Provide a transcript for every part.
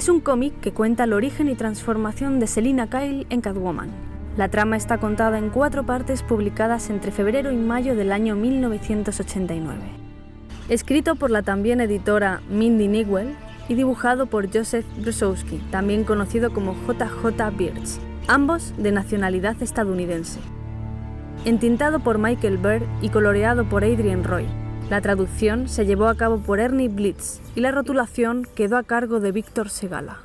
Es un cómic que cuenta el origen y transformación de Selina Kyle en Catwoman. La trama está contada en 4 partes publicadas entre febrero y mayo del año 1989. Escrito por la también editora Mindy Newell y dibujado por Joseph Brusowski, también conocido como JJ Birch, ambos de nacionalidad estadounidense. Entintado por Michael Bird y coloreado por Adrian Roy. La traducción se llevó a cabo por Ernie Blitz y la rotulación quedó a cargo de Víctor Segala.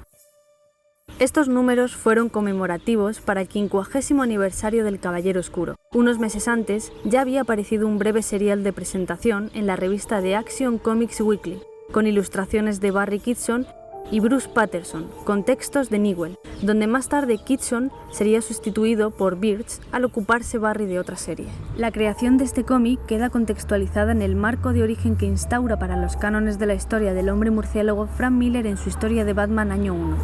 Estos números fueron conmemorativos para el 50º aniversario del Caballero Oscuro. Unos meses antes ya había aparecido un breve serial de presentación en la revista de Action Comics Weekly, con ilustraciones de Barry Kitson y Bruce Patterson, con textos de Newell, donde más tarde Kitson sería sustituido por Birch al ocuparse Barry de otra serie. La creación de este cómic queda contextualizada en el marco de origen que instaura para los cánones de la historia del hombre murciélago Frank Miller en su historia de Batman año 1.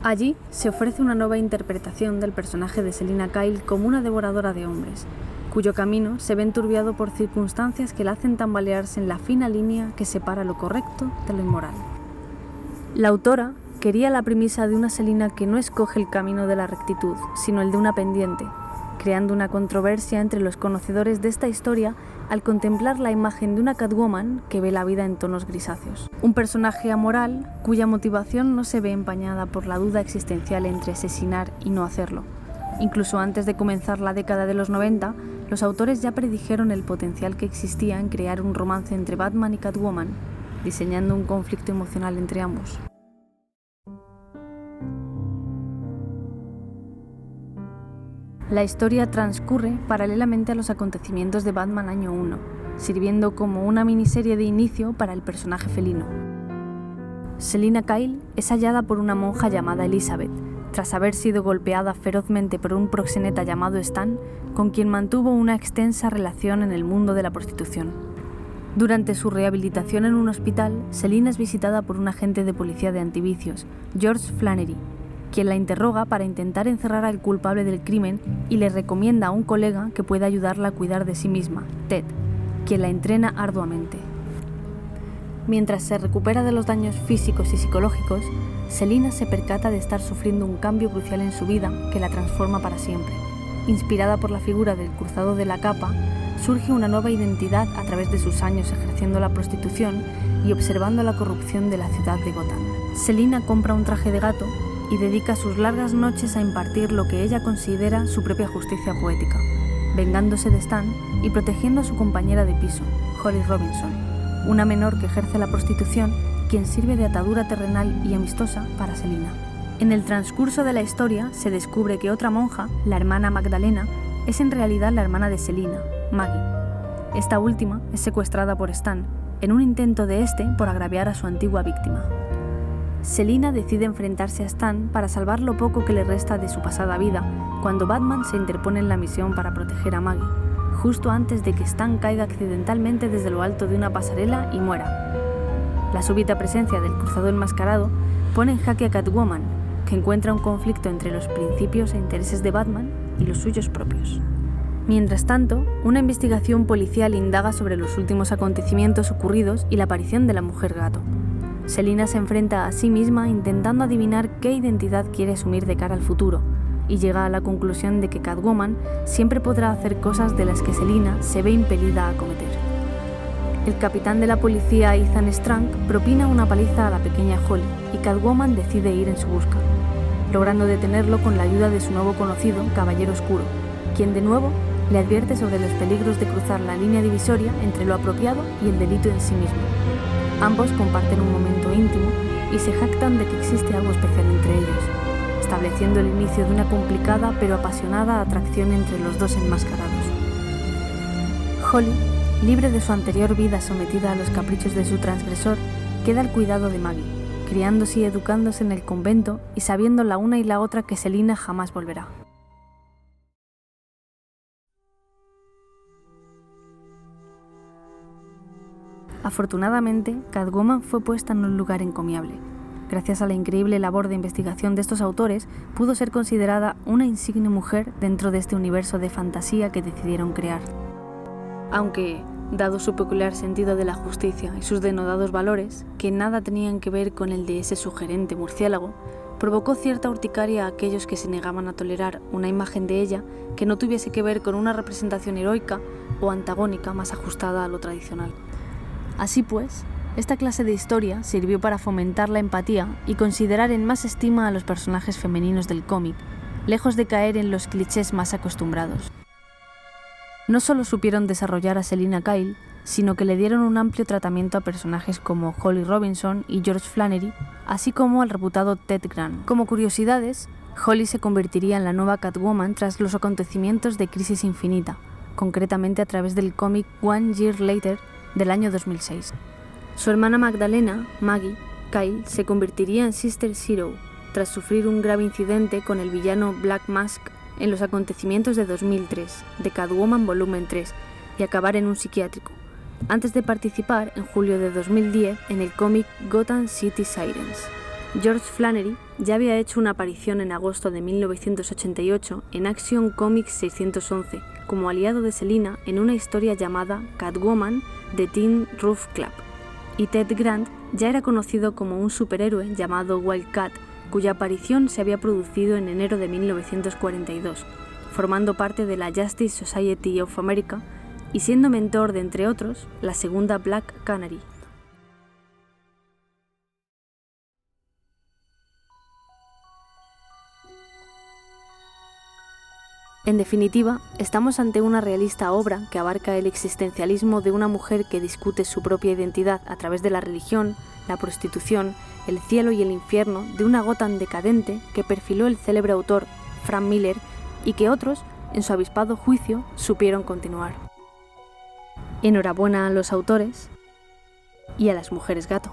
Allí se ofrece una nueva interpretación del personaje de Selina Kyle como una devoradora de hombres, cuyo camino se ve enturbiado por circunstancias que la hacen tambalearse en la fina línea que separa lo correcto de lo inmoral. La autora quería la premisa de una Selina que no escoge el camino de la rectitud, sino el de una pendiente, creando una controversia entre los conocedores de esta historia al contemplar la imagen de una Catwoman que ve la vida en tonos grisáceos. Un personaje amoral cuya motivación no se ve empañada por la duda existencial entre asesinar y no hacerlo. Incluso antes de comenzar la década de los 90, los autores ya predijeron el potencial que existía en crear un romance entre Batman y Catwoman, diseñando un conflicto emocional entre ambos. La historia transcurre paralelamente a los acontecimientos de Batman año 1, sirviendo como una miniserie de inicio para el personaje felino. Selina Kyle es hallada por una monja llamada Elizabeth, tras haber sido golpeada ferozmente por un proxeneta llamado Stan, con quien mantuvo una extensa relación en el mundo de la prostitución. Durante su rehabilitación en un hospital, Selina es visitada por un agente de policía de antivicios, George Flannery, quien la interroga para intentar encerrar al culpable del crimen y le recomienda a un colega que pueda ayudarla a cuidar de sí misma, Ted, quien la entrena arduamente. Mientras se recupera de los daños físicos y psicológicos, Selina se percata de estar sufriendo un cambio crucial en su vida que la transforma para siempre. Inspirada por la figura del Cruzado de la Capa, surge una nueva identidad a través de sus años ejerciendo la prostitución y observando la corrupción de la ciudad de Gotham. Selina compra un traje de gato y dedica sus largas noches a impartir lo que ella considera su propia justicia poética, vengándose de Stan y protegiendo a su compañera de piso, Holly Robinson, una menor que ejerce la prostitución, quien sirve de atadura terrenal y amistosa para Selina. En el transcurso de la historia se descubre que otra monja, la hermana Magdalena, es en realidad la hermana de Selina, Maggie. Esta última es secuestrada por Stan, en un intento de este por agraviar a su antigua víctima. Selina decide enfrentarse a Stan para salvar lo poco que le resta de su pasada vida, cuando Batman se interpone en la misión para proteger a Maggie, justo antes de que Stan caiga accidentalmente desde lo alto de una pasarela y muera. La súbita presencia del Cruzado enmascarado pone en jaque a Catwoman, que encuentra un conflicto entre los principios e intereses de Batman y los suyos propios. Mientras tanto, una investigación policial indaga sobre los últimos acontecimientos ocurridos y la aparición de la mujer gato. Selina se enfrenta a sí misma intentando adivinar qué identidad quiere asumir de cara al futuro, y llega a la conclusión de que Catwoman siempre podrá hacer cosas de las que Selina se ve impelida a cometer. El capitán de la policía Ethan Strang propina una paliza a la pequeña Holly y Catwoman decide ir en su busca, logrando detenerlo con la ayuda de su nuevo conocido, Caballero Oscuro, quien de nuevo le advierte sobre los peligros de cruzar la línea divisoria entre lo apropiado y el delito en sí mismo. Ambos comparten un momento íntimo y se jactan de que existe algo especial entre ellos, estableciendo el inicio de una complicada pero apasionada atracción entre los dos enmascarados. Holly, libre de su anterior vida sometida a los caprichos de su transgresor, queda al cuidado de Maggie, criándose y educándose en el convento y sabiendo la una y la otra que Selina jamás volverá. Afortunadamente, Catwoman fue puesta en un lugar encomiable. Gracias a la increíble labor de investigación de estos autores, pudo ser considerada una insigne mujer dentro de este universo de fantasía que decidieron crear. Aunque, dado su peculiar sentido de la justicia y sus denodados valores, que nada tenían que ver con el de ese sugerente murciélago, provocó cierta urticaria a aquellos que se negaban a tolerar una imagen de ella que no tuviese que ver con una representación heroica o antagónica más ajustada a lo tradicional. Así pues, esta clase de historia sirvió para fomentar la empatía y considerar en más estima a los personajes femeninos del cómic, lejos de caer en los clichés más acostumbrados. No solo supieron desarrollar a Selina Kyle, sino que le dieron un amplio tratamiento a personajes como Holly Robinson y George Flanery, así como al reputado Ted Grant. Como curiosidades, Holly se convertiría en la nueva Catwoman tras los acontecimientos de Crisis Infinita, concretamente a través del cómic One Year Later del año 2006. Su hermana Magdalena, Maggie, Kyle, se convertiría en Sister Zero, tras sufrir un grave incidente con el villano Black Mask en los acontecimientos de 2003, de Catwoman Volumen 3, y acabar en un psiquiátrico, antes de participar en julio de 2010 en el cómic Gotham City Sirens. George Flanery ya había hecho una aparición en agosto de 1988 en Action Comics 611 como aliado de Selina en una historia llamada Catwoman de Teen Roof Club, y Ted Grant ya era conocido como un superhéroe llamado Wildcat, cuya aparición se había producido en enero de 1942, formando parte de la Justice Society of America y siendo mentor de, entre otros, la segunda Black Canary. En definitiva, estamos ante una realista obra que abarca el existencialismo de una mujer que discute su propia identidad a través de la religión, la prostitución, el cielo y el infierno de una Gotham decadente que perfiló el célebre autor Frank Miller y que otros, en su avispado juicio, supieron continuar. Enhorabuena a los autores y a las mujeres gato.